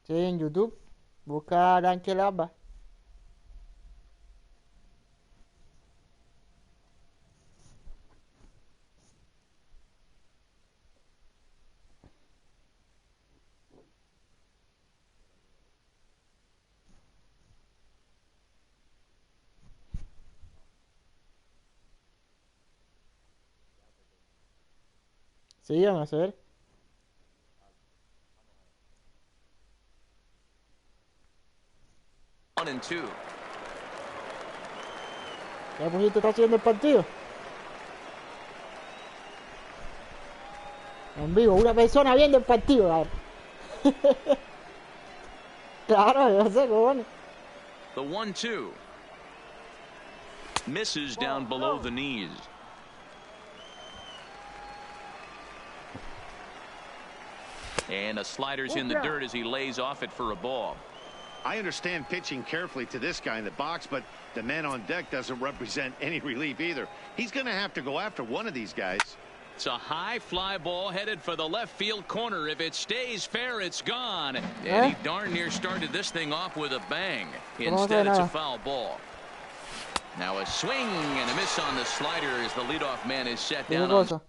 Sí, en YouTube. Busca dank24DJ. Sí, vamos a ver. ¿Ya pusiste está haciendo el partido? En vivo, una persona viendo el partido, a ver. Claro, yo sé, cojones. The 1-2. Misses down below the knees. And a slider's in the dirt as he lays off it for a ball. I understand pitching carefully to this guy in the box, but the man on deck doesn't represent any relief either. He's going to have to go after one of these guys. It's a high fly ball headed for the left field corner. If it stays fair, it's gone. And he darn near started this thing off with a bang. Instead, it's a foul ball. Now a swing and a miss on the slider as the leadoff man is set down on.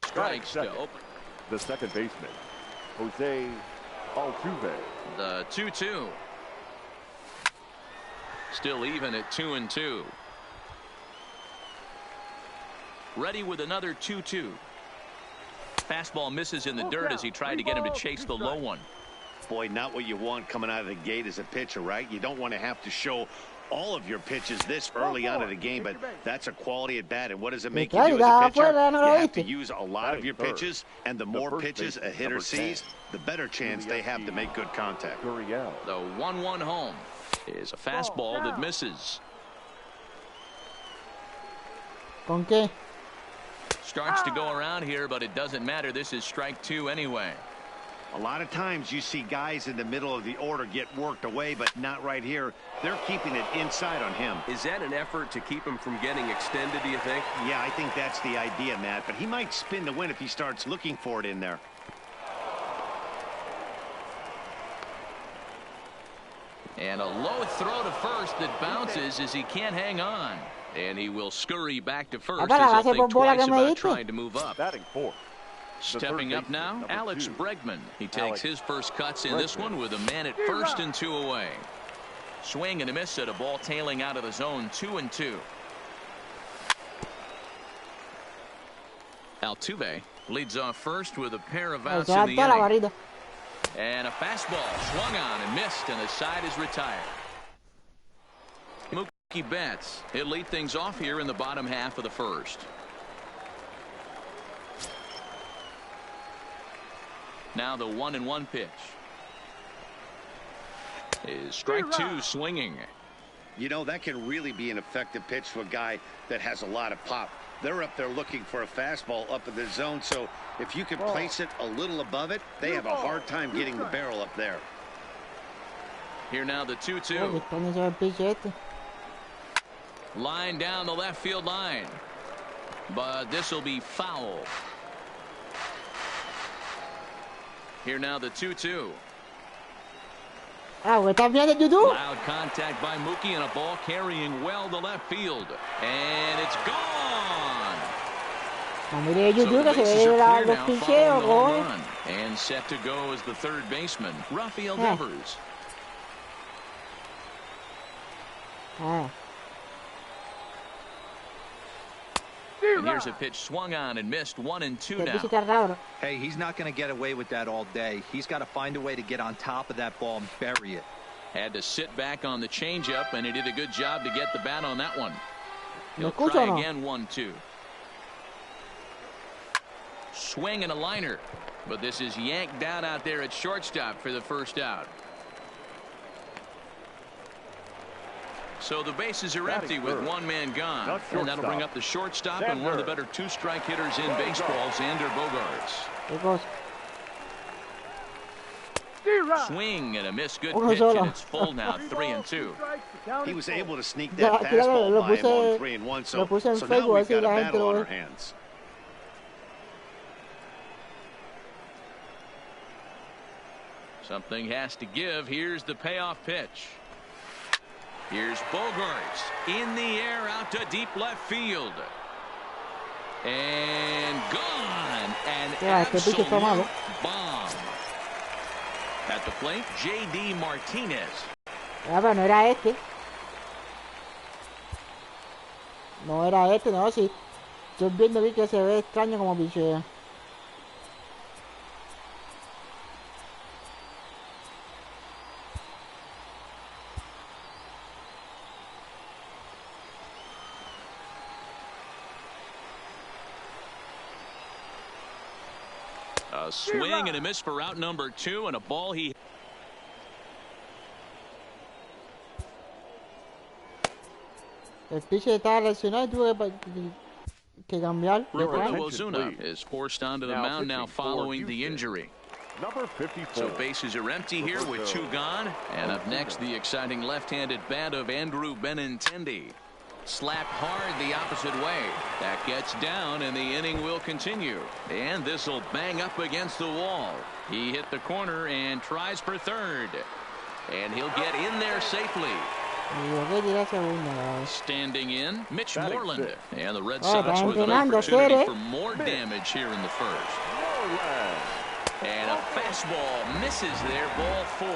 Strikes to open. The second baseman, Jose Altuve. The 2-2. Still even at 2-2. Ready with another 2-2. Fastball misses in the dirt as he tried to get him to chase the low one. Boy, not what you want coming out of the gate as a pitcher, right? You don't want to have to show all of your pitches this early on in the game, but that's a quality at bat. And what does it make you do as a pitcher? You have to use a lot of your pitches, and the more pitches a hitter sees, the better chance they have to make good contact. The 1-1 home is a fastball that misses. ¿Con qué? Starts to go around here, but it doesn't matter. This is strike 2 anyway. A lot of times you see guys in the middle of the order get worked away, but not right here. They're keeping it inside on him. Is that an effort to keep him from getting extended, do you think? Yeah, I think that's the idea, Matt, but he might spin the win if he starts looking for it in there. And a low throw to first that bounces as he can't hang on. And he will scurry back to first as he'll think twice about trying to move up. Batting fourth. Stepping up now, Alex Bregman. He takes his first cuts in this one with a man at first and 2 away. Swing and a miss at a ball tailing out of the zone, 2-2. Altuve leads off first with a pair of outs in the inning. And a fastball swung on and missed, and the side is retired. Mookie Betts, he'll lead things off here in the bottom half of the first. Now the 1-1 pitch is strike 2 swinging. You know, that can really be an effective pitch to a guy that has a lot of pop. They're up there looking for a fastball up in the zone, so if you can place it a little above it, they have a hard time getting the barrel up there. Here now the 2-2. Line down the left field line, but this will be foul. Here now the 2-2. Loud contact by Mookie and a ball carrying well to left field. And it's gone. So the bases are clear now following the home run. And set to go as the third baseman, Rafael Devers. And here's a pitch swung on and missed, 1-2 now. Hey, he's not going to get away with that all day. He's got to find a way to get on top of that ball and bury it. Had to sit back on the changeup, and he did a good job to get the bat on that one. He'll try again, 1-2. Swing and a liner. But this is yanked down out there at shortstop for the first out. So the bases are empty with one man gone. And that'll bring up the shortstop and one of the better two-strike hitters in baseball, Xander Bogaerts. Swing and a miss. Good pitch, and it's full now, 3-2. He was able to sneak that fastball by him on 3-1, so now we've got a battle on our hands. Something has to give. Here's the payoff pitch. Here's Bogaerts in the air out to deep left field. And gone. An absolute bomb. At the plate, J.D. Martinez. Pero no era este. No era este, no, sí. Estoy viendo aquí que se ve extraño como pichea. A swing and a miss for out number 2, and a ball he... El pitcher estaba lesionado y tuve que cambiar. Roberto Ozuna is forced onto the mound now following the injury. Number 54. So bases are empty here with 2 gone. And up next, the exciting left-handed bat of Andrew Benintendi. Slapped hard the opposite way. That gets down, and the inning will continue. And this will bang up against the wall. He hit the corner and tries for third. And he'll get in there safely. Standing in, Mitch Moreland. And the Red Sox with an opportunity for more damage here in the first. And a fastball misses there, ball 4.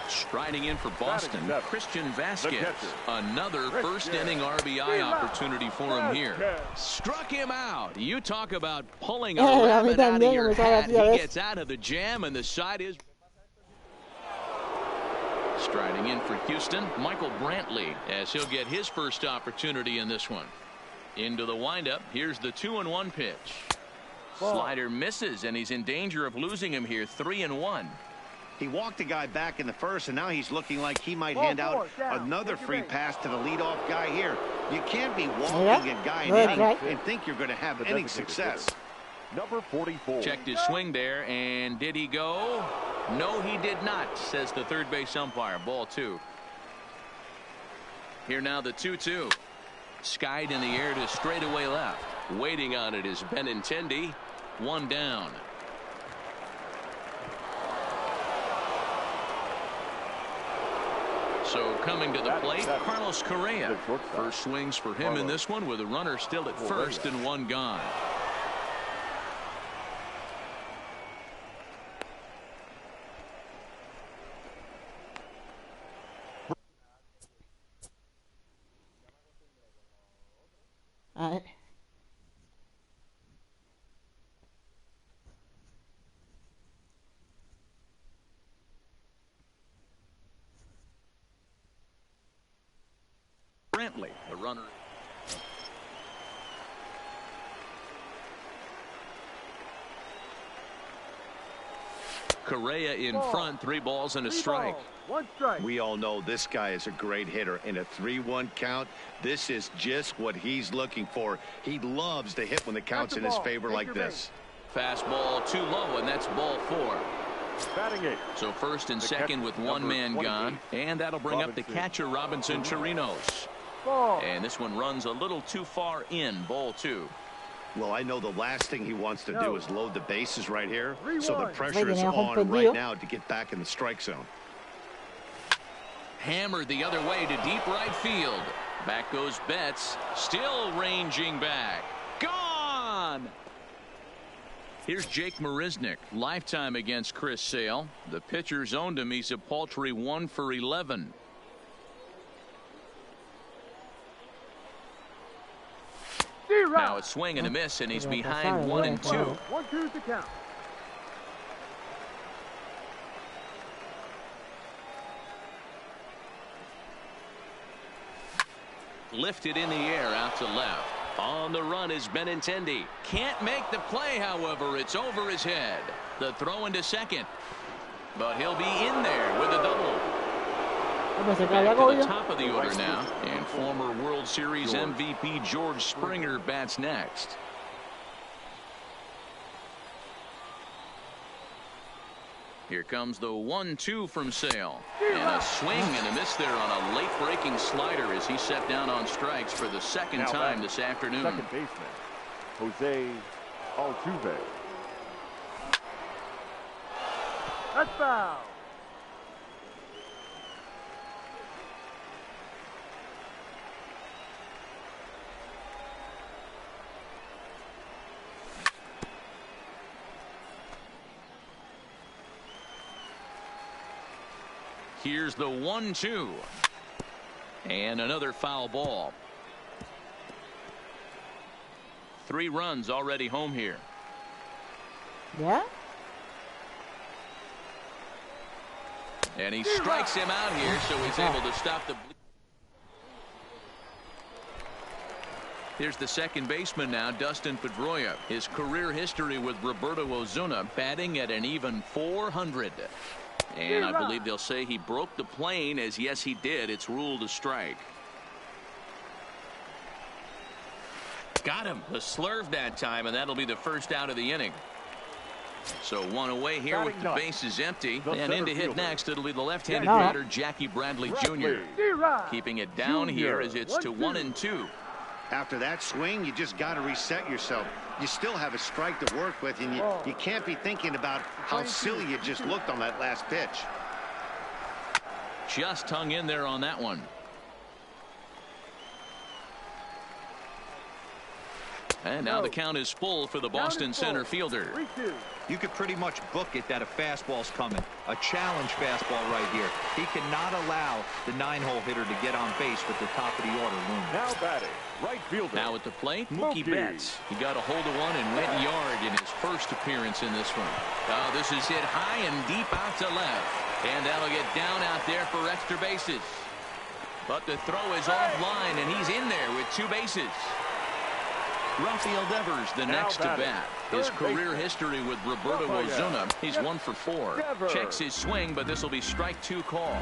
Striding in for Boston, Christian Vasquez. Another first-inning RBI opportunity for him here. Struck him out. You talk about pulling a rabbit out of your hat. He gets out of the jam, and the side is... Striding in for Houston, Michael Brantley, as he'll get his first opportunity in this one. Into the windup. Here's the 2-1 pitch. Slider misses, and he's in danger of losing him here, 3-1. He walked the guy back in the first, and now he's looking like he might hand out another free pass to the leadoff guy here. You can't be walking a guy in inning and think you're going to have inning success. Number 44. Checked his swing there, and did he go? No, he did not, says the third base umpire. Ball 2. Here now the 2-2. Skied in the air to straightaway left. Waiting on it is Benintendi. 1 down. So coming to the plate, Carlos Correa. First swings for him in this one with a runner still at first and 1 gone. Brantley, the runner. Correa in front, 3 balls and a strike. 1 strike. We all know this guy is a great hitter. In a 3-1 count, this is just what he's looking for. He loves to hit when the count's in his favor like this. Fastball too low, and that's ball 4. Batting 8. So first and second with 1 man gone, and that'll bring up the catcher Robinson Chirinos. And this one runs a little too far in, ball 2. Well, I know the last thing he wants to do is load the bases right here, so the pressure is on right now to get back in the strike zone. Hammered the other way to deep right field. Back goes Betts, still ranging back. Gone! Here's Jake Marisnick, lifetime against Chris Sale. The pitcher's owned him. He's a paltry 1 for 11. Now a swing and a miss, and he's behind 1-2. 1-2 to count. Lifted in the air out to left. On the run is Benintendi. Can't make the play, however. It's over his head. The throw into second. But he'll be in there with a double. Back to the top of the order now. And former World Series MVP George Springer bats next. Here comes the 1-2 from Sale. And a swing and a miss there on a late-breaking slider as he set down on strikes for the second time this afternoon. Second baseman, Jose Altuve. That's foul. Here's the 1-2. And another foul ball. 3 runs already home here. Yeah? And he strikes him out here, so he's able to stop the... Here's the second baseman now, Dustin Pedroia. His career history with Roberto Osuna, batting at an even 400. And I believe they'll say he broke the plane, as yes he did. It's ruled a strike. Got him. A slurve that time, and that'll be the first out of the inning. So 1 away here with the bases empty. And in to hit next, it'll be the left-handed batter, Jackie Bradley Jr. Keeping it down here as it's to 1-2. After that swing, you just got to reset yourself. You still have a strike to work with, and you can't be thinking about how silly you just looked on that last pitch. Just hung in there on that one. And now the count is full for the Boston center fielder. You could pretty much book it that a fastball's coming. A challenge fastball right here. He cannot allow the 9-hole hitter to get on base with the top of the order looming. Now batting, right fielder. Now at the plate, Mookie Betts. He got a hold of one and went yard in his first appearance in this one. This is hit high and deep out to left. And that'll get down out there for extra bases. But the throw is offline, and he's in there with 2 bases. Rafael Devers, the next to bat. His career history with Roberto Osuna, he's 1 for 4. Checks his swing, but this will be strike 2 called.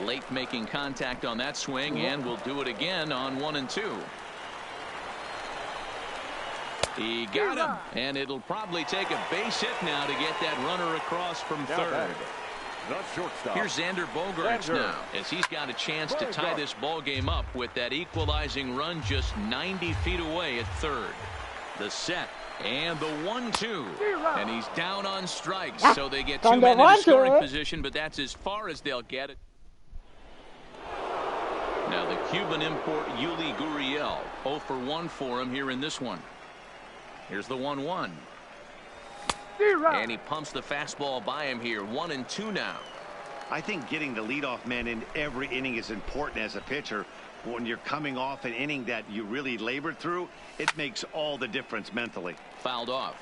Late making contact on that swing, and will do it again on 1 and 2. He got him, and it'll probably take a base hit now to get that runner across from third. Here's Xander Bogaerts now, as he's got a chance to tie this ball game up with that equalizing run just 90 feet away at third. The set and the 1-2, and he's down on strikes, so they get 2 men in scoring position, but that's as far as they'll get it. Now the Cuban import Yuli Gurriel, 0 for 1 for him here in this one. Here's the 1-1. And he pumps the fastball by him here. 1 and 2 now. I think getting the leadoff man in every inning is important as a pitcher. When you're coming off an inning that you really labored through, it makes all the difference mentally. Fouled off.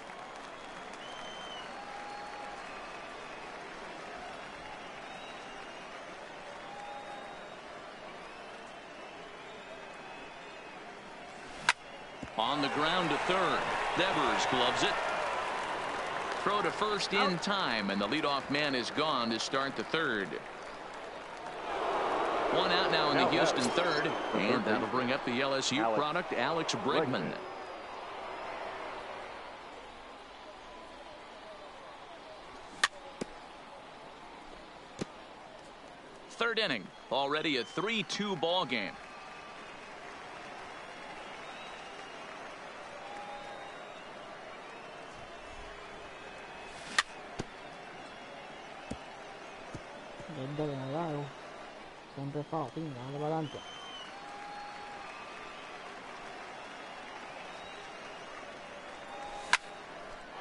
On the ground to third. Devers gloves it. Throw to first in time, and the leadoff man is gone to start the third. 1 out now in the Houston third, and that'll bring up the LSU product, Alex Bregman. Third inning, already a 3-2 ball game.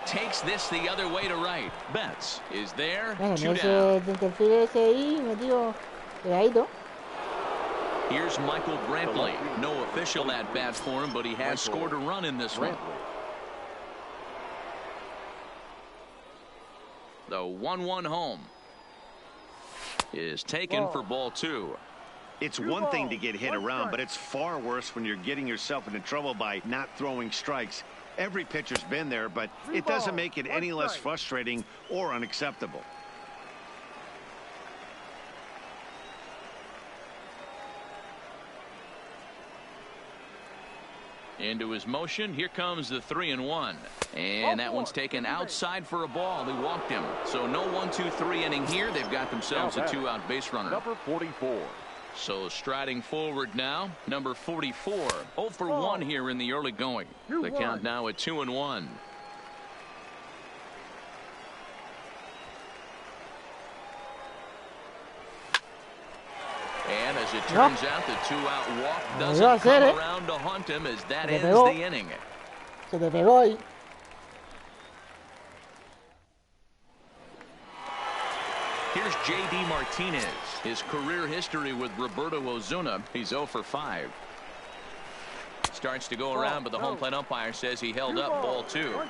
Takes this the other way to right. Betts is there. 2 down. Here's Michael Brantley. No official at bat for him, but he has scored a run in this one. The 1-1 home is taken for ball 2. It's one thing to get hit around, but it's far worse when you're getting yourself into trouble by not throwing strikes. Every pitcher's been there, but it doesn't make it any less frustrating or unacceptable. Into his motion. Here comes the 3-1. And that one's taken outside for a ball. He walked him. So no 1-2-3 inning here. They've got themselves a two-out base runner. Number 44. So striding forward now, number 44. 0 for 1 here in the early going. The count now at 2-1. And as it turns out, the two-out walk doesn't come around to haunt him as that ends the inning. Se te pegó ahí. Here's J.D. Martinez. His career history with Roberto Ozuna, he's 0 for 5. Starts to go around, but the home plate umpire says he held up ball 2.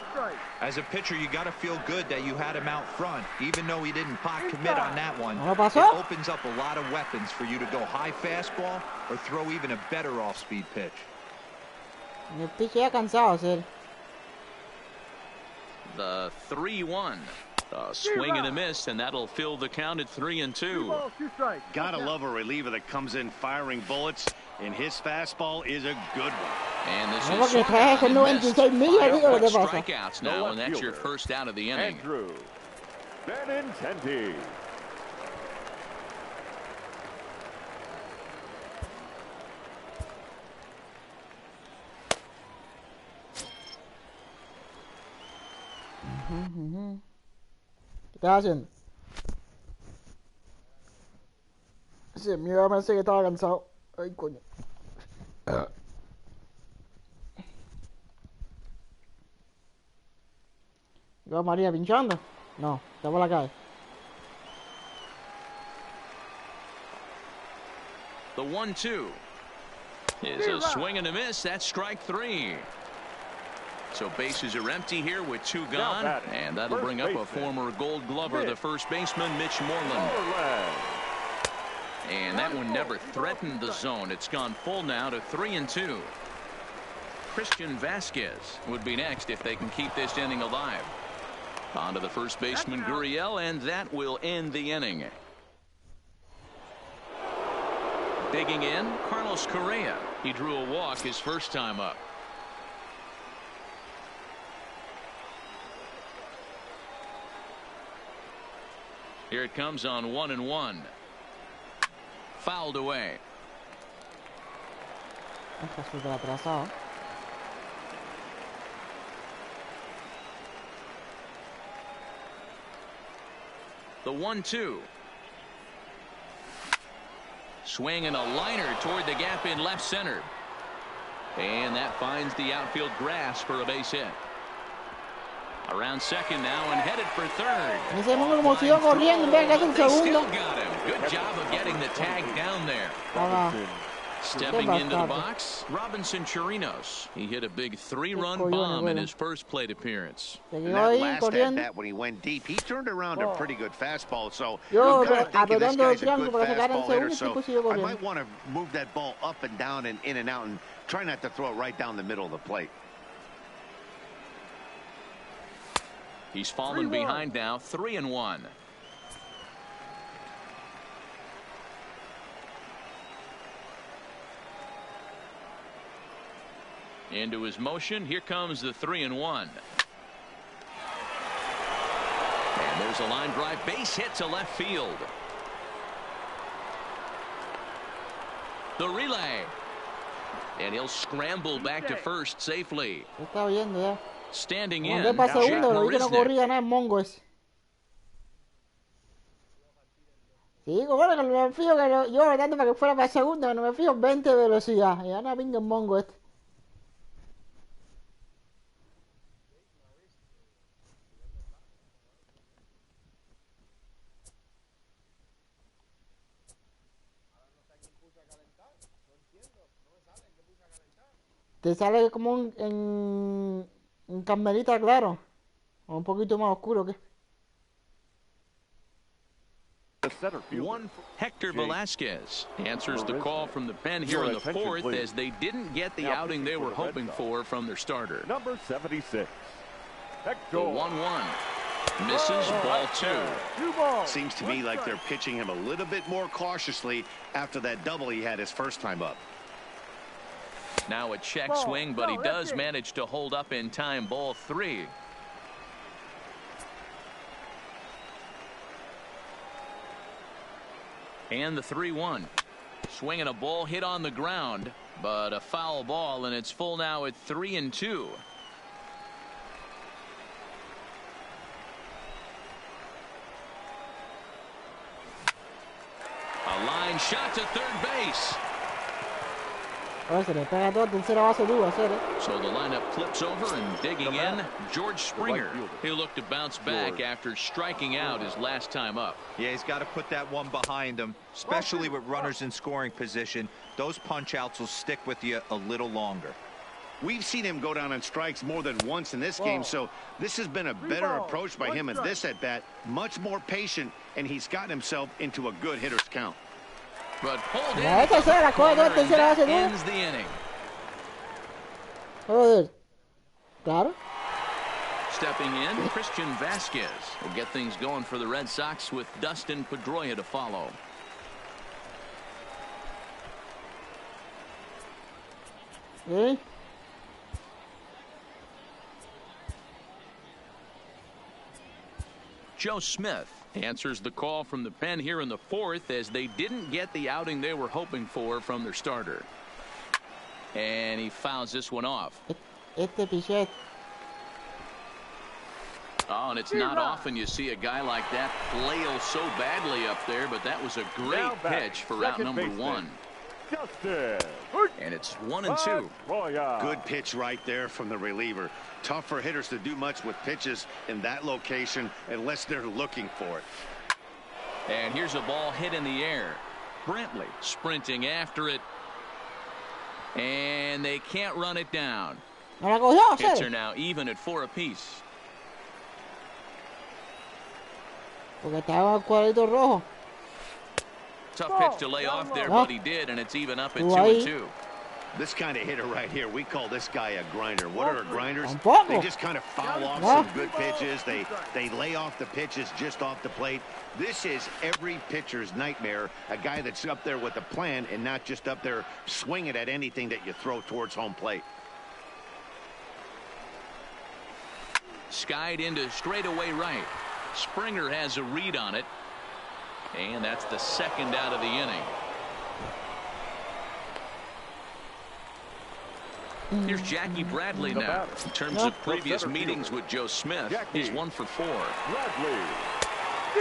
As a pitcher, you got to feel good that you had him out front, even though he didn't pot commit on that one. It opens up a lot of weapons for you to go high fastball or throw even a better off-speed pitch. El pitch ya cansado, Sir. The 3-1. A swing and a miss, and that'll fill the count at 3-2. Gotta love a reliever that comes in firing bullets, and his fastball is a good one. And this No, porque is trae con 96 millas, digo, ¿qué te pasa? strikeouts now, and that's your first out of the inning. Andrew Benintendi. ¿Qué estás haciendo? Sí, mira, pensé que estaba cansado. Ay, coño. ¿Yo María pinchando? No, está por la calle. The 1-2 is a swing and a miss. That's strike 3. So bases are empty here with 2 gone, and that'll bring up a former Gold Glover, the first baseman, Mitch Moreland. And that one never threatened the zone. It's gone full now to 3-2. Christian Vasquez would be next if they can keep this inning alive. On to the first baseman, Gurriel, and that will end the inning. Digging in, Carlos Correa. He drew a walk his first time up. Here it comes on 1-1. Fouled away. Está súper atrasado. The 1-2. Swing and a liner toward the gap in left center. And that finds the outfield grass for a base hit. Around second now and headed for third. Ese mongo como siguió corriendo, vea que hace un segundo. Got him. Good job of getting the tag down there. Stepping into the box, Robinson Chirinos. He hit a big 3-run bomb in his first plate appearance. And that last at-bat when he went deep, he turned around a pretty good fastball. So Yo, you've got to think of this guy's a good para sacar el fastball segundo, hitter. So tipo siguió I corriendo. might want to move that ball up and down and in and out and try not to throw it right down the middle of the plate. He's fallen behind now, 3-1. Into his motion. Here comes the 3-1. And there's a line drive base hit to left field. The relay. And he'll scramble back to first safely. Está oyendo ya. Standing in. Mandé para segundo, pero vi que no corría nada el mongo ese. Sí, bueno, que me fío que yo tratando para que fuera para segundo, que no me fío 20 de velocidad. Y ahora pinga el mongo este. Te sale como un carmelita claro. O un poquito más oscuro que. center fielder. Hector Velasquez answers the call from the pen here in the fourth, as they didn't get the outing they were hoping for from their starter. Number 76. The 1-1. Misses, ball 2. Seems to me like they're pitching him a little bit more cautiously after that double he had his first time up. Now a check swing, but he does manage to hold up in time. Ball 3. And the 3-1. Swinging a ball hit on the ground, but a foul ball, and it's full now at 3-2. A line shot to third base. So the lineup flips over, and digging in, George Springer. He'll look to bounce back after striking out his last time up. Yeah, he's got to put that one behind him, especially with runners in scoring position. Those punch outs will stick with you a little longer. We've seen him go down on strikes more than once in this game, so this has been a better approach by him at this at-bat. Much more patient, and he's gotten himself into a good hitter's count. But pulled in, La tercera, coge dos, tercera base, ends the inning. Joder. Claro. Stepping in, Christian Vasquez will get things going for the Red Sox with Dustin Pedroia to follow. ¿Eh? Joe Smith answers the call from the pen here in the fourth, as they didn't get the outing they were hoping for from their starter. And he fouls this one off. Pichet. Oh, and it's not often you see a guy like that flail so badly up there, but that was a great pitch for route number 1. And it's 1-2. Good pitch right there from the reliever. Tough for hitters to do much with pitches in that location unless they're looking for it. And here's a ball hit in the air. Brantley sprinting after it. And they can't run it down. Hits are now even at 4 apiece. Tough pitch to lay off there, but he did, and it's even up at 2-2. This kind of hitter right here, we call this guy a grinder. What are grinders? They just kind of foul off some good pitches. They lay off the pitches just off the plate. This is every pitcher's nightmare, a guy that's up there with a plan and not just up there swinging at anything that you throw towards home plate. Skied into straightaway right. Springer has a read on it. And that's the second out of the inning. Here's Jackie Bradley now. In terms of previous meetings with Joe Smith, he's 1 for 4.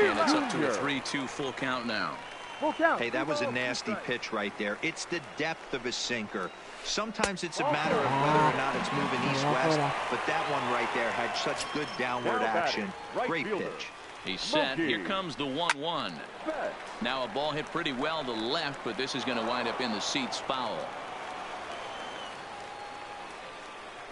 And it's up to a 3-2 full count now. Hey, that was a nasty pitch right there. It's the depth of his sinker. Sometimes it's a matter of whether or not it's moving east-west, but that one right there had such good downward action. Great pitch. He's set. Here comes the 1-1. Now a ball hit pretty well to left, but this is going to wind up in the seats foul.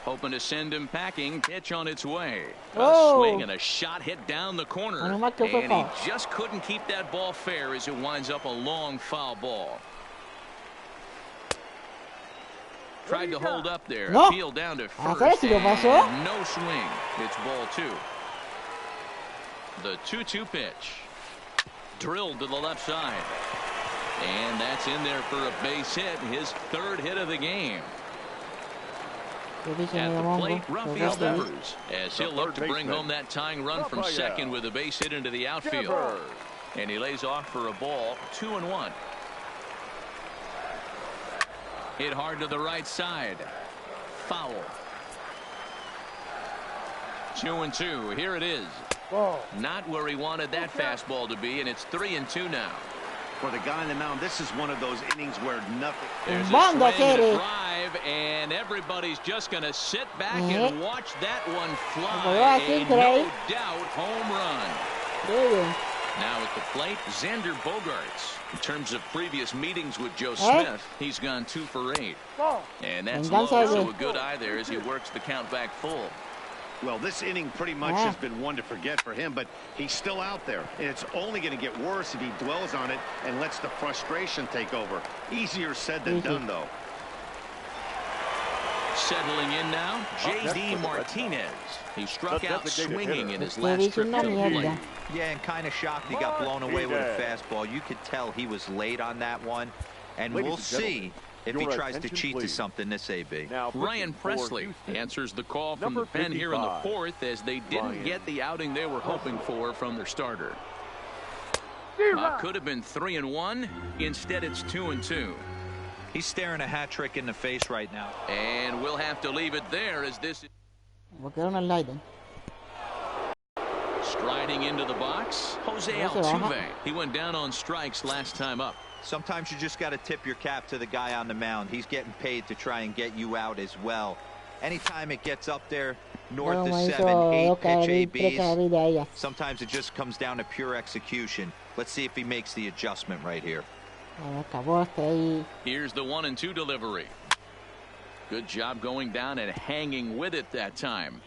Hoping to send him packing. Pitch on its way. A swing and a shot hit down the corner. And he just couldn't keep that ball fair as it winds up a long foul ball. Tried to hold up there. Appeal down to first. And no swing. It's ball 2. The 2-2 pitch. Drilled to the left side. And that's in there for a base hit. His 3rd hit of the game. At the plate, Rafael Devers, as he'll look to bring home that tying run from second with a base hit into the outfield. And he lays off for a ball. 2-1. Hit hard to the right side. Foul. 2-2. Here it is. Not where he wanted that fastball to be, and it's 3-2 now. For the guy on the mound, this is one of those innings where nothing. There's a swing and a drive, and everybody's just going to sit back and watch that one fly. A no-doubt home run. Now at the plate, Xander Bogaerts. In terms of previous meetings with Joe Smith, he's gone 2 for 8. And that's low, so a good eye there as he works the count back full. Well, this inning pretty much has been one to forget for him, but he's still out there. And it's only going to get worse if he dwells on it and lets the frustration take over. Easier said than done, though. Settling in now, J.D. Martinez. He struck out swinging in his last trip to the plate. Yeah, and kind of shocked he got blown away with a fastball. You could tell he was late on that one. And we'll see if he tries to cheat to something this AB. Ryan Presley answers the call from the pen here in the fourth as they didn't get the outing they were hoping for from their starter. Could have been 3-1. Instead, it's 2-2. He's staring a hat trick in the face right now. And we'll have to leave it there as this. Striding into the box, Jose Altuve. He went down on strikes last time up. Sometimes you just got to tip your cap to the guy on the mound. He's getting paid to try and get you out as well. Anytime it gets up there north of 7, 8 pitch ABs, sometimes it just comes down to pure execution. Let's see if he makes the adjustment right here. Here's the 1-2 delivery. Good job going down and hanging with it that time.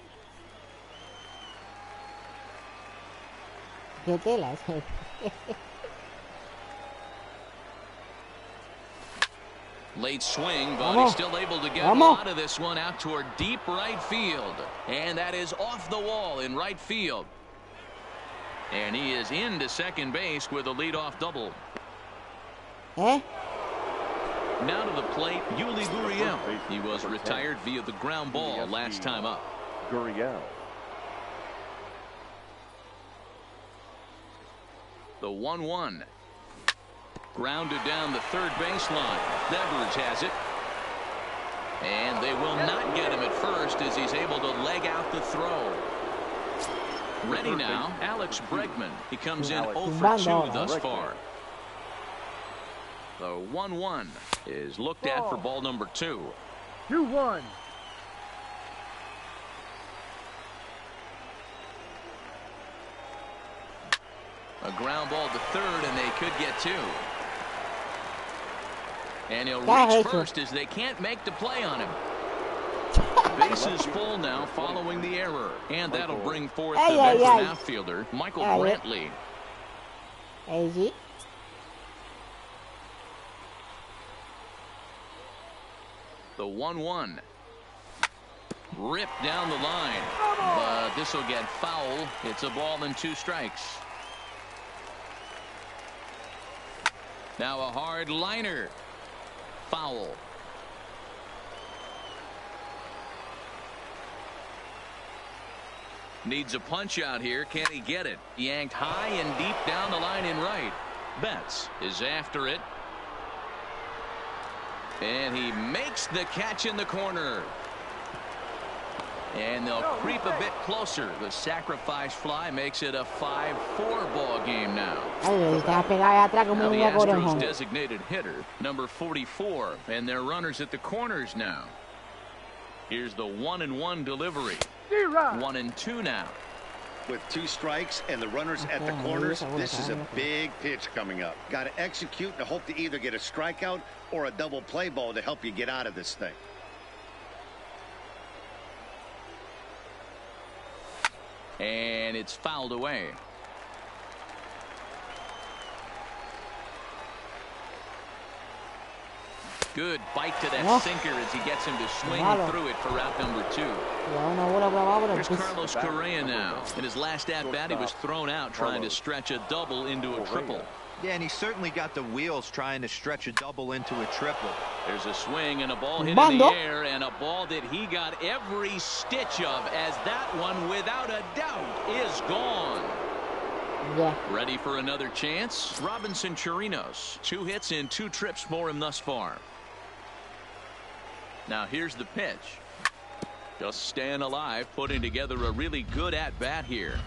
Late swing, but he's still able to get a lot of this one out toward deep right field. And that is off the wall in right field. And he is into second base with a leadoff double. Now to the plate, Yuli Gurriel. He was retired via the ground ball last time up. Gurriel. The 1-1. Grounded down the third baseline. Devers has it. And they will not get him at first as he's able to leg out the throw. Ready now, Alex Bregman. He comes in 0 for 2 thus far. The 1-1 is looked at for ball number 2. 2-1. A ground ball to third, and they could get 2. And he'll reach first as they can't make the play on him. Bases full now following the error. And that'll bring forth the veteran outfielder, Michael Brantley. The 1-1. Ripped down the line. But this will get foul. It's a ball and 2 strikes. Now a hard liner. Foul. Needs a punch out here. Can he get it? Yanked high and deep down the line in right. Betts is after it. And he makes the catch in the corner. And they'll creep a bit closer. The sacrifice fly makes it a 5-4 ball game now. Now the Astros designated hitter, number 44, and their runners at the corners now. Here's the 1-1 delivery. 1-2 now. With 2 strikes and the runners at the corners, this is a big pitch coming up. Got to execute and hope to either get a strikeout or a double play ball to help you get out of this thing. And it's fouled away. Good bite to that sinker as he gets him to swing through it for route number 2. Here's Carlos Correa now. In his last at-bat, he was thrown out trying to stretch a double into a triple. Yeah, and he certainly got the wheels trying to stretch a double into a triple. There's a swing and a ball hit in the air, and a ball that he got every stitch of, as that one, without a doubt, is gone. Ready for another chance? Robinson Chirinos. 2 hits and 2 trips for him thus far. Now here's the pitch. Just staying alive, putting together a really good at-bat here.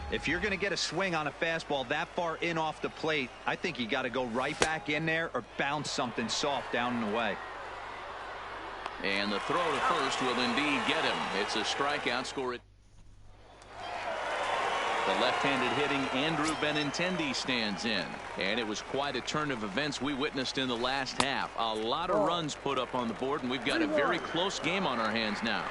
If you're going to get a swing on a fastball that far in off the plate, I think you got to go right back in there or bounce something soft down and away. And the throw to first will indeed get him. It's a strikeout. Score it. The left-handed hitting Andrew Benintendi stands in. And it was quite a turn of events we witnessed in the last half. A lot of runs put up on the board, and we've got a very close game on our hands now.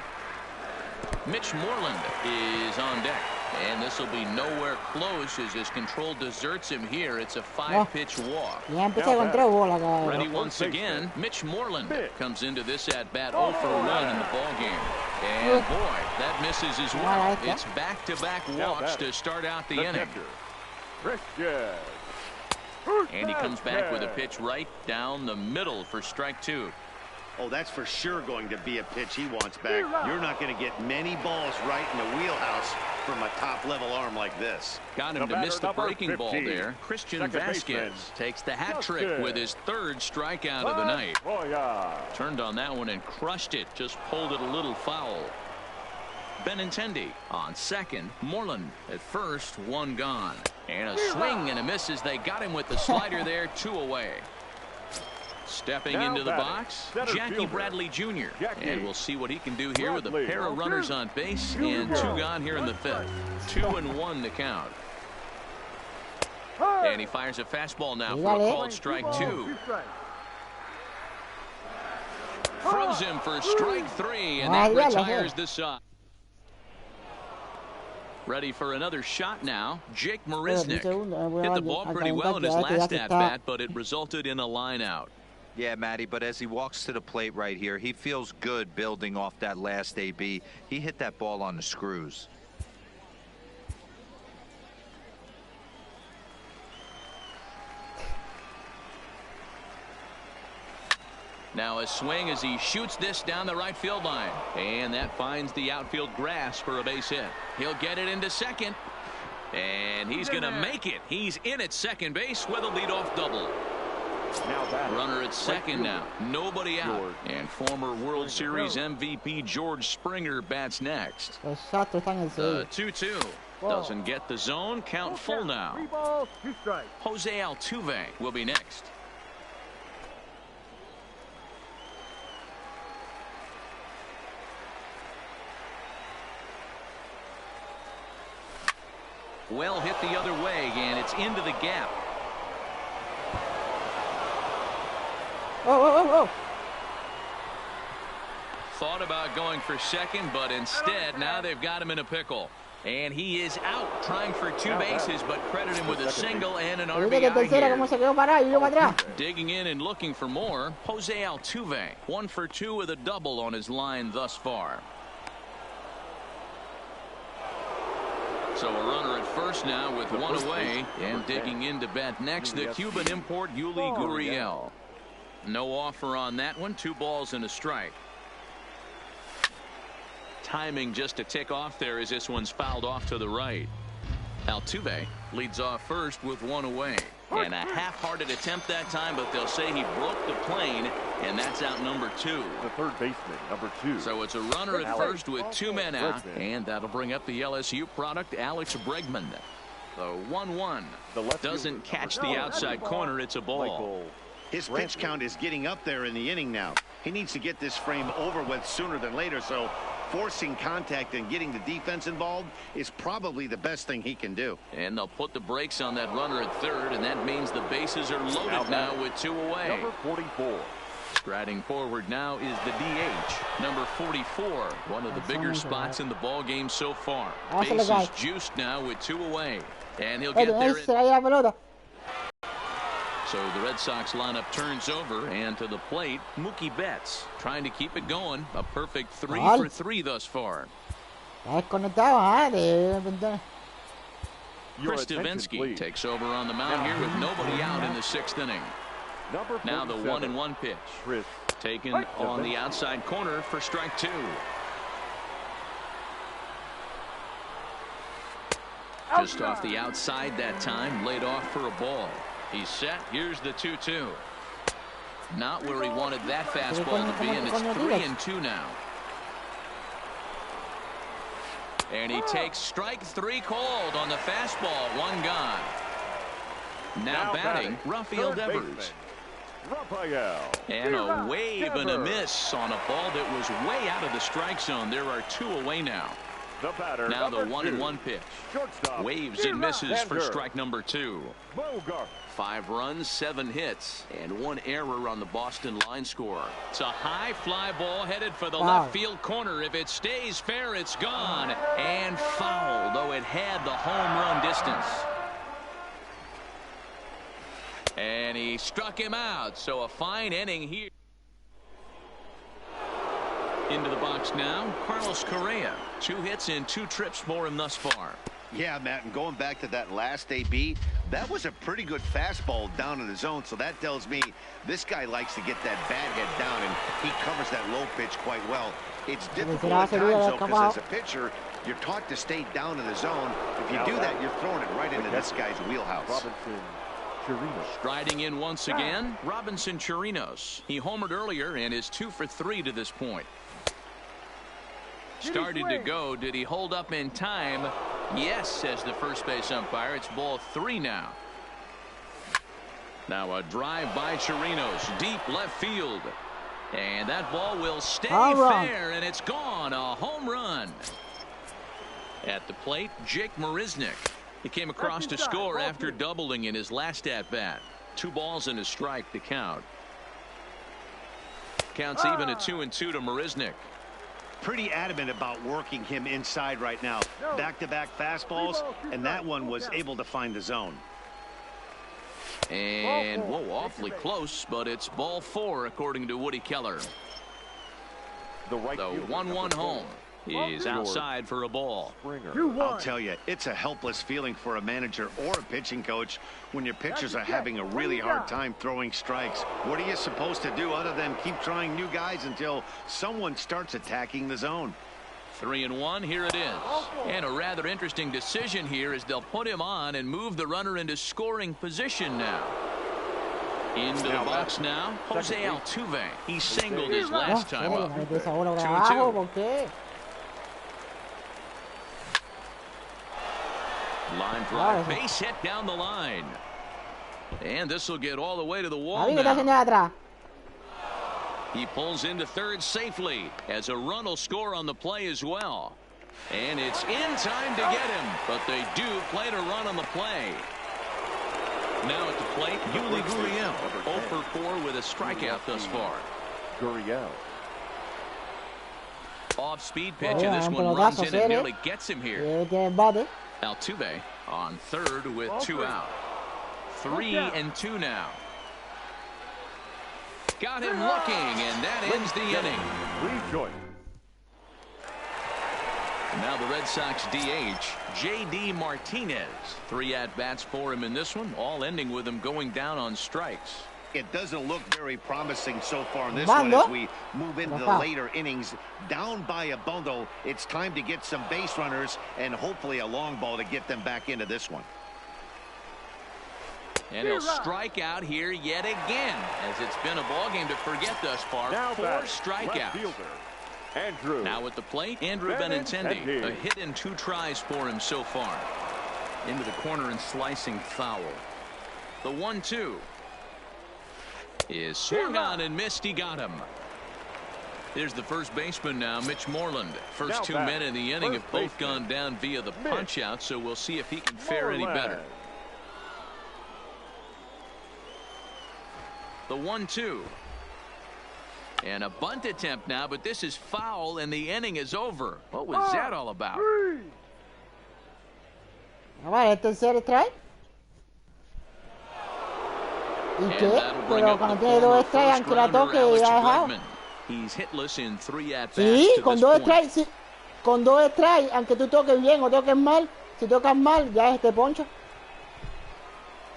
Mitch Moreland is on deck. And this will be nowhere close as his control deserts him here. It's a 5-pitch walk. Ready once again. Mitch Moreland comes into this at-bat 0 for 1 in the ballgame. And boy, that misses as well. It's back-to-back walks to start out the inning. And he comes back with a pitch right down the middle for strike 2. Oh, that's for sure going to be a pitch he wants back. You're not going to get many balls right in the wheelhouse from a top-level arm like this. Got him to miss the breaking ball there. Christian Vasquez takes the hat trick with his 3rd strikeout of the night. Turned on that one and crushed it. Just pulled it a little foul. Benintendi on second. Moreland at first. 1 gone. And a swing and a miss as they got him with the slider there. 2 away. Stepping into the box, Jackie Bradley Jr. And we'll see what he can do here with a pair of runners on base and 2 gone here in the 5th. 2-1 to count. And he fires a fastball now for a called strike 2. Throws him for strike 3, and that retires the side. Ready for another shot now. Jake Marisnik hit the ball pretty well in his last at-bat, but it resulted in a line out. Yeah, Matty, but as he walks to the plate right here, he feels good building off that last AB. He hit that ball on the screws. Now a swing as he shoots this down the right field line. And that finds the outfield grass for a base hit. He'll get it into second. And he's going to make it. He's in at second base with a leadoff double. Runner at second now. Nobody out. And former World Series MVP George Springer bats next. The 2-2. Doesn't get the zone. Count full now. Jose Altuve will be next. Well hit the other way, and it's into the gap. Thought about going for second, but instead now they've got him in a pickle. And he is out trying for 2 bases, but credit him with a single and an RBI here. Digging in and looking for more, Jose Altuve. 1 for 2 with a double on his line thus far. So a runner at first now with 1 away, and digging in to bat next, the Cuban import Yuli Gurriel. No offer on that one. 2 balls and a strike. Timing just a tick off there as this one's fouled off to the right. Altuve leads off first with 1 away. And a half-hearted attempt that time, but they'll say he broke the plane, and that's out number 2. The third baseman, number 2. So it's a runner at first with 2 men out, and that'll bring up the LSU product, Alex Bregman. The 1-1 doesn't catch the outside corner. It's a ball. His pitch count is getting up there in the inning now. He needs to get this frame over with sooner than later, so forcing contact and getting the defense involved is probably the best thing he can do. And they'll put the brakes on that runner at third, and that means the bases are loaded now with 2 away. Number 44. Striding forward now is the DH, number 44, one of the bigger spots in the ball game so far. Bases juiced now with 2 away, and he'll get there. So the Red Sox lineup turns over, and to the plate, Mookie Betts trying to keep it going. A perfect 3 for 3 thus far. Chris Davinsky takes over on the mound here with nobody out in the 6th inning. Now the 1-1 pitch. Taken on the outside corner for strike 2. Just off the outside that time, laid off for a ball. He's set. Here's the 2-2. Not where he wanted that fastball to be, and it's 3-2 now. And he takes strike 3 called on the fastball. 1 gone. Now batting, Rafael Devers. And a wave and a miss on a ball that was way out of the strike zone. There are 2 away now. The batter, now the 1-1 pitch. Shortstop. Waves and misses for strike number 2. Bogart. 5 runs, 7 hits, and 1 error on the Boston line score. It's a high fly ball headed for the left field corner. If it stays fair, it's gone. And foul, though it had the home run distance. And he struck him out, so a fine inning here. Into the box now, Carlos Correa. 2 hits and 2 trips for him thus far. Yeah, Matt, and going back to that last AB, that was a pretty good fastball down in the zone, so that tells me this guy likes to get that bat head down, and he covers that low pitch quite well. It's difficult at times, though, because as a pitcher, you're taught to stay down in the zone. If you do that, you're throwing it right into this guy's wheelhouse. Robinson Chirinos. Striding in once again, Robinson Chirinos. He homered earlier and is 2 for 3 to this point. Started to go. Did he hold up in time? Yes, says the first base umpire. It's ball 3 now. Now a drive by Chirinos, deep left field. And that ball will stay fair, and it's gone. A home run. At the plate, Jake Marisnick. He came across to score after doubling in his last at-bat. 2 balls and a strike to count. Counts even at 2-2 to Marisnick. Pretty adamant about working him inside right now. Back-to-back fastballs, and that one was able to find the zone. And, whoa, awfully close, but it's ball 4, according to Woody Keller. The 1-1 home is outside for a ball. I'll tell you, it's a helpless feeling for a manager or a pitching coach when your pitchers are having a really hard time throwing strikes. What are you supposed to do other than keep trying new guys until someone starts attacking the zone? 3-1, here it is. And a rather interesting decision here is they'll put him on and move the runner into scoring position now. Into the box now, Jose Altuve. He singled his last time up. 2-2. Line drive, base hit down the line. And this will get all the way to the wall now. He pulls into third safely as a run will score on the play as well. And it's in time to get him, but they do play to run on the play. Now at the plate, Yuli Gurriel, 0 for 4 with a strikeout thus far. Gurriel. Off-speed pitch, and this one runs in and nearly gets him here. Altuve on third with 2 out. 3-2 now. Got him looking, and that ends the inning. Now the Red Sox DH, J.D. Martinez. 3 at-bats for him in this one, all ending with him going down on strikes. It doesn't look very promising so far in this one as we move into the later innings. Down by a bundle, it's time to get some base runners and hopefully a long ball to get them back into this one. And he'll strike out here yet again, as it's been a ball game to forget thus far. 4 strikeouts. Andrew. Now at the plate, Andrew Benintendi. A hit and 2 tries for him so far. Into the corner and slicing foul. The 1-2 is swung on and missed. He got him. There's the first baseman now, Mitch Moreland. First 2 men in the inning have both gone down via the punch out, so we'll see if he can fare any better. The 1-2. And a bunt attempt now, but this is foul and the inning is over. What was that all about? Vale, el tercer strike. ¿Y qué? Pero cuando tiene 2 strikes, aunque la toque, ya ha dejado. He's hitless in 3 at-bats. Sí, con 2 strikes, sí. Con 2 strikes, aunque tú toques bien o toques mal, si tocas mal, ya es poncho.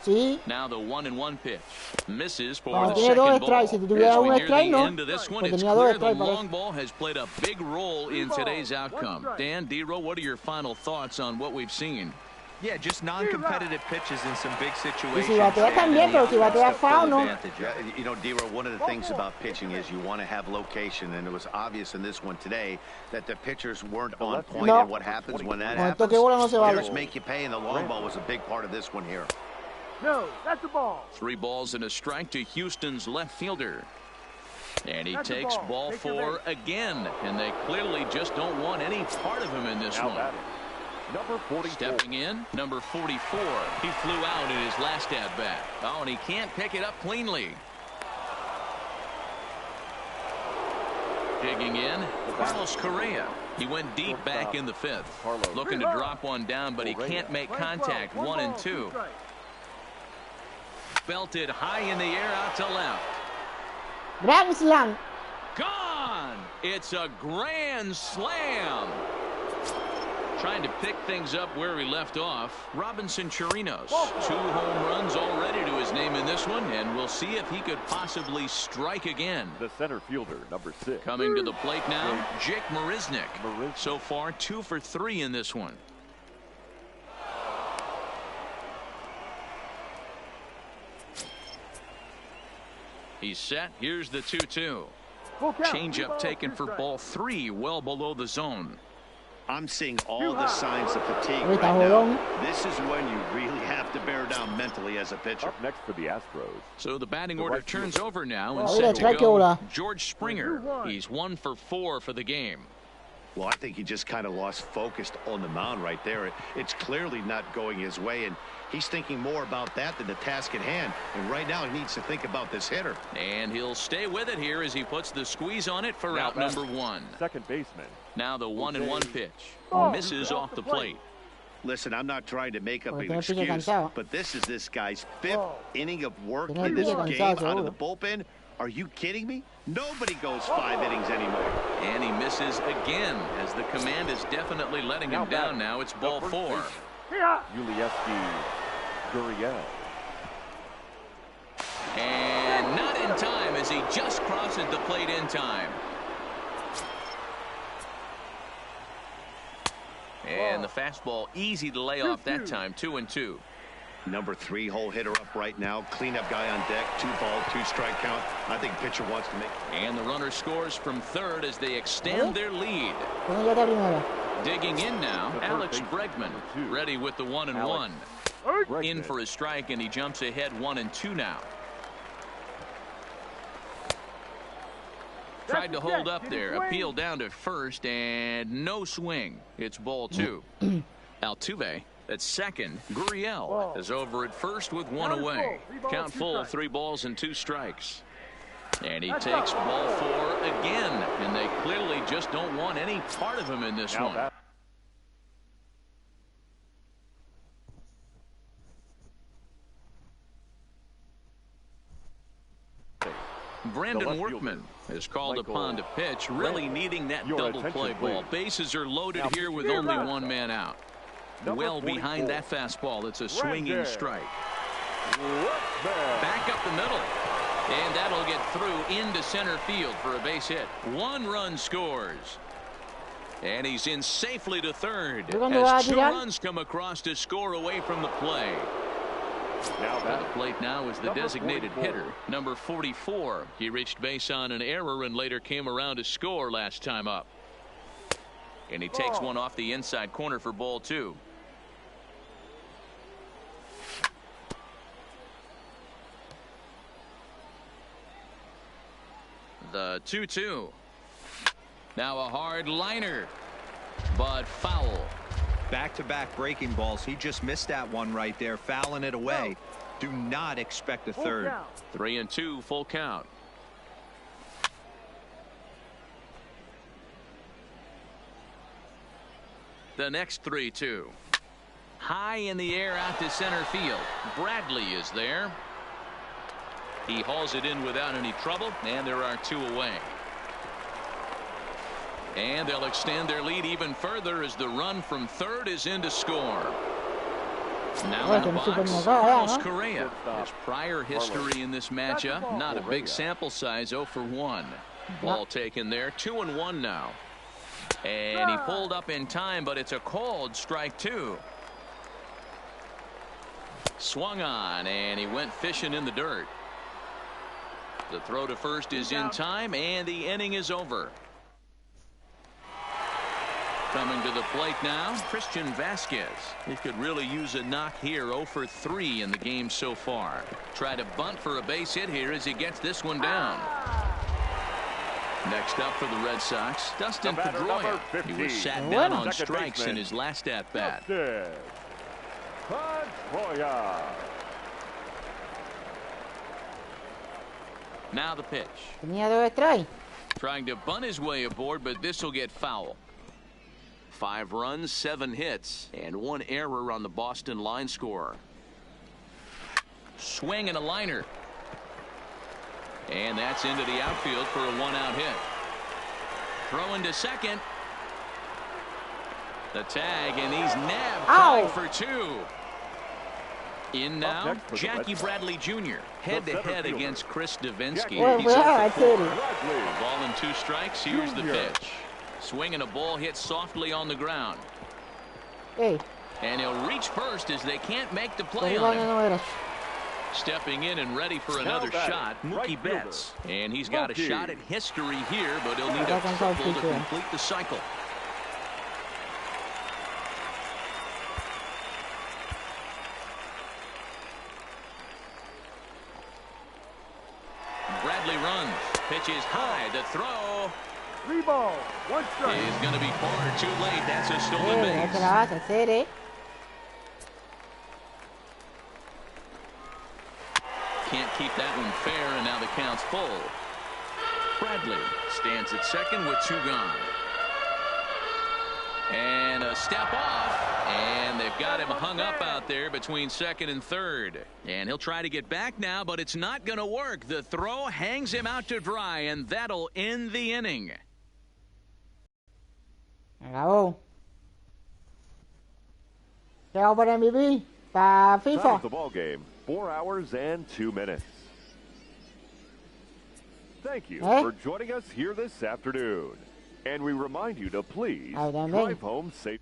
Sí. Now the 1-1 pitch misses for the second ball. Si tuviera un strike, no. Into this one, it's clear the long ball has played a big role in today's outcome. Dan, D-Row, what are your final thoughts on what we've seen? Yeah, just non-competitive pitches in some big situations. Si batea también, pero si batea foul, no. Yeah, you know, D-Row, one of the things about pitching is you want to have location, and it was obvious in this one today that the pitchers weren't on point. And what happens when that happens? Hitters make you pay, and the long ball was a big part of this one here. No, that's the ball. 3 balls and a strike to Houston's left fielder. And he takes ball 4 again, and they clearly just don't want any part of him in this one. Number 44. Stepping in, number 44. He flew out in his last at-bat. Oh, and he can't pick it up cleanly. Digging in, Carlos Correa. He went deep back in the 5th. Looking to drop one down, but he can't make contact. 1 and 2. Belted high in the air out to left. Grand slam. Gone! It's a grand slam. Trying to pick things up where he left off. Robinson Chirinos. 2 home runs already to his name in this one, and we'll see if he could possibly strike again. The center fielder, number 6. Coming to the plate now, Jake Marisnick. So far, 2 for 3 in this one. He's set. Here's the 2-2. Changeup taken for ball 3, well below the zone. I'm seeing all the signs of fatigue right now. This is when you really have to bear down mentally as a pitcher. Up next for the Astros. So the batting order turns over now and set to go George Springer. He's 1 for 4 for the game. Well, I think he just kind of lost focus on the mound right there. It's clearly not going his way, and he's thinking more about that than the task at hand. And right now he needs to think about this hitter. And he'll stay with it here as he puts the squeeze on it for out number 1. Second baseman. Now the 1-1 pitch. Misses off the plate. Listen, I'm not trying to make up an excuse, but this is this guy's 5th inning of work in this game out of the bullpen. Are you kidding me? Nobody goes 5 innings anymore. And he misses again as the command is definitely letting him down now. It's ball 4. Yulieski Gurriel. And not in time as he just crosses the plate in time. And the fastball easy to lay off that time. 2-2. Number 3 hole hitter up right now. Cleanup guy on deck. 2 ball, 2 strike count. I think pitcher wants to make. And the runner scores from third as they extend their lead. Digging in now, Alex Bregman. Ready with the 1-1. In for a strike, and he jumps ahead 1-2 now. Tried to hold up there. Appeal down to first, and no swing. It's ball 2. Altuve at second. Gurriel is over at first with 1 away. Count full, 3 balls and 2 strikes. And he takes ball 4 again, and they clearly just don't want any part of him in this one. Brandon Workman is called upon to pitch, really needing that double play ball. Bases are loaded here with only 1 man out. Well behind that fastball. It's a swinging strike. Back up the middle. And that'll get through into center field for a base hit. 1 run scores. And he's in safely to third as 2 runs come across to score away from the play. At the plate now is the designated hitter, number 44. He reached base on an error and later came around to score last time up. And he takes one off the inside corner for ball 2. The 2-2. Now a hard liner, but foul. Back-to-back breaking balls. He just missed that one right there, fouling it away. Do not expect a third. 3-2, full count. The next 3-2. High in the air out to center field. Bradley is there. He hauls it in without any trouble, and there are 2 away. And they'll extend their lead even further as the run from third is in to score. Now in the box, Carlos Correa. His prior history in this matchup, not a big sample size, 0 for 1. Ball taken there, 2-1 now. And he pulled up in time, but it's a called strike 2. Swung on, and he went fishing in the dirt. The throw to first is in time, and the inning is over. Coming to the plate now, Christian Vasquez. He could really use a knock here. 0 for 3 in the game so far. Try to bunt for a base hit here as he gets this one down. Next up for the Red Sox, Dustin Pedroia. He was sat down on strikes in his last at-bat. Now the pitch. Trying to bunt his way aboard, but this will get foul. 5 runs, 7 hits, and 1 error on the Boston line score. Swing and a liner. And that's into the outfield for a 1-out hit. Throwing to second. The tag, and he's nabbed. Tied for 2. In now, Jackie Bradley Jr. head-to-head against Chris Davinsky. He's up for 4. A ball and 2 strikes. Here's the pitch. Swinging a ball hit softly on the ground. And he'll reach first as they can't make the play on him. Stepping in and ready for another shot, Mookie Betts. And he's got a shot at history here, but he'll need a triple to complete the cycle. Bradley runs. Pitch is high. The throw. 3 balls, 1 strike. Is going to be far too late. That's a stolen base. Can't keep that one fair, and now the count's full. Bradley stands at second with 2 gone. And a step off, and they've got him hung up out there between second and third. And he'll try to get back now, but it's not going to work. The throw hangs him out to dry, and that'll end the inning. Acabó. Llegado para MVP, para FIFA. The ball game. 4 hours and 2 minutes. Thank you for joining us here this afternoon. And we remind you to please drive home safe.